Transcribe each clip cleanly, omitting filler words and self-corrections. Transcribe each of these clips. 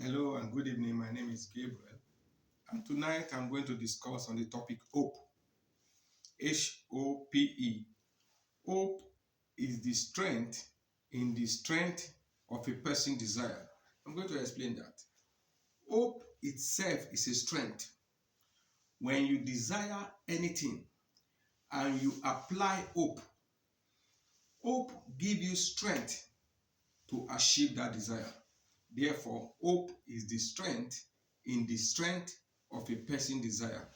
Hello and good evening. My name is Gabriel, and tonight I'm going to discuss on the topic hope. Hope. Hope is the strength in the strength of a person's desire. I'm going to explain that. Hope itself is a strength. When you desire anything and you apply hope, hope gives you strength to achieve that desire. Therefore, hope is the strength in the strength of a person's desire.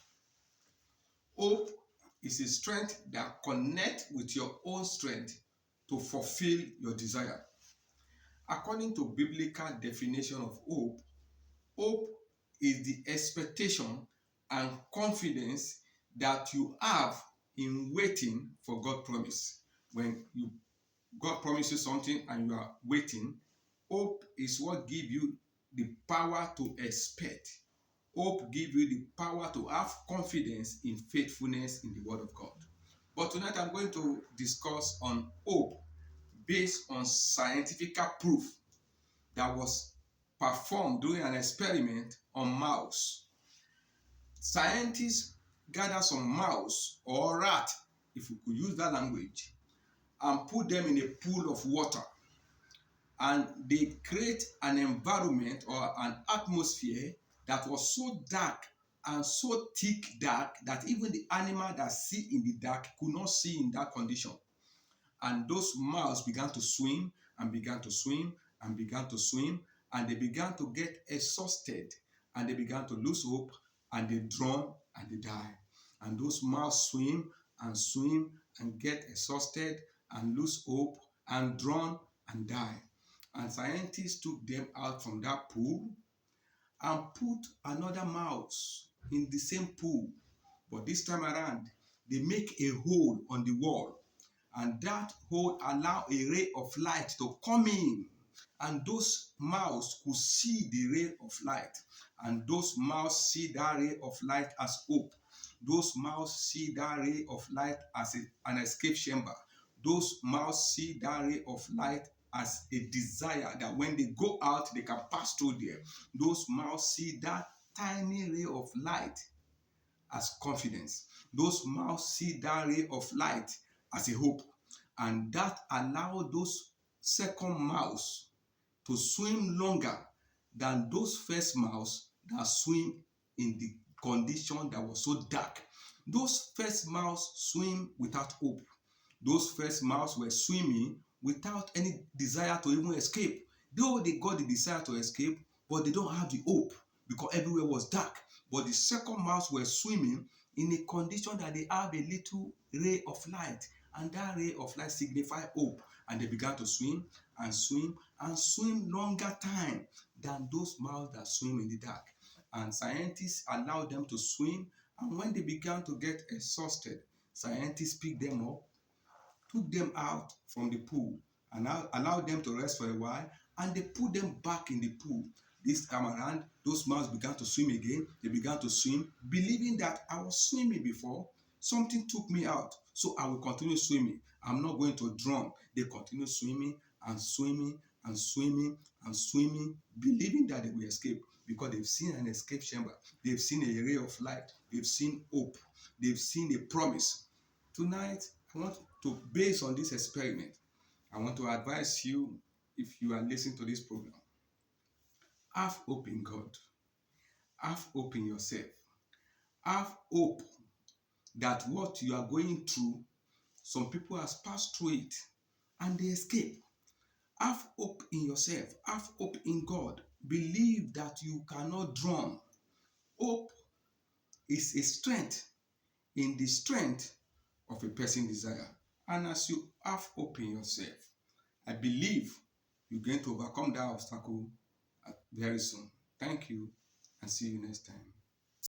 Hope is a strength that connects with your own strength to fulfill your desire. According to biblical definition of hope, hope is the expectation and confidence that you have in waiting for God's promise. When God promises something and you are waiting, hope is what gives you the power to expect. Hope gives you the power to have confidence in faithfulness in the Word of God. But tonight I'm going to discuss on hope based on scientific proof that was performed during an experiment on mouse. Scientists gather some mouse or rat, if we could use that language, and put them in a pool of water. And they create an environment or an atmosphere that was so dark and so thick dark that even the animal that see in the dark could not see in that condition. And those mouse began to swim and began to swim and began to swim, and they began to get exhausted, and they began to lose hope, and they drown and they die. And those mouse swim and get exhausted and lose hope and drown and die. And scientists took them out from that pool and put another mouse in the same pool. But this time around, they make a hole on the wall, and that hole allow a ray of light to come in. And those mouse could see the ray of light. And those mouse see that ray of light as hope. Those mouse see that ray of light as an escape chamber. Those mouse see that ray of light as a desire that when they go out, they can pass through there. Those mouse see that tiny ray of light as confidence. Those mouse see that ray of light as a hope. And that allow those second mouse to swim longer than those first mouse that swim in the condition that was so dark. Those first mouse swim without hope. Those first mouse were swimming without any desire to even escape. Though they got the desire to escape, but they don't have the hope because everywhere was dark. But the second mouse were swimming in a condition that they have a little ray of light, and that ray of light signified hope. And they began to swim and swim and swim longer time than those mouse that swim in the dark. And scientists allowed them to swim, and when they began to get exhausted, scientists picked them up, took them out from the pool, and allowed them to rest for a while, and they put them back in the pool. This time around, those mouse began to swim again. They began to swim, believing that I was swimming before. Something took me out, so I will continue swimming. I'm not going to drown. They continue swimming and swimming and swimming and swimming, believing that they will escape because they've seen an escape chamber. They've seen a ray of light. They've seen hope. They've seen a promise. Tonight, I want to, based on this experiment, I want to advise you, if you are listening to this program, have hope in God. Have hope in yourself. Have hope that what you are going through, some people have passed through it and they escape. Have hope in yourself. Have hope in God. Believe that you cannot drown. Hope is a strength in the strength of a person's desire. And as you have hope in yourself, I believe you're going to overcome that obstacle very soon. Thank you, and see you next time.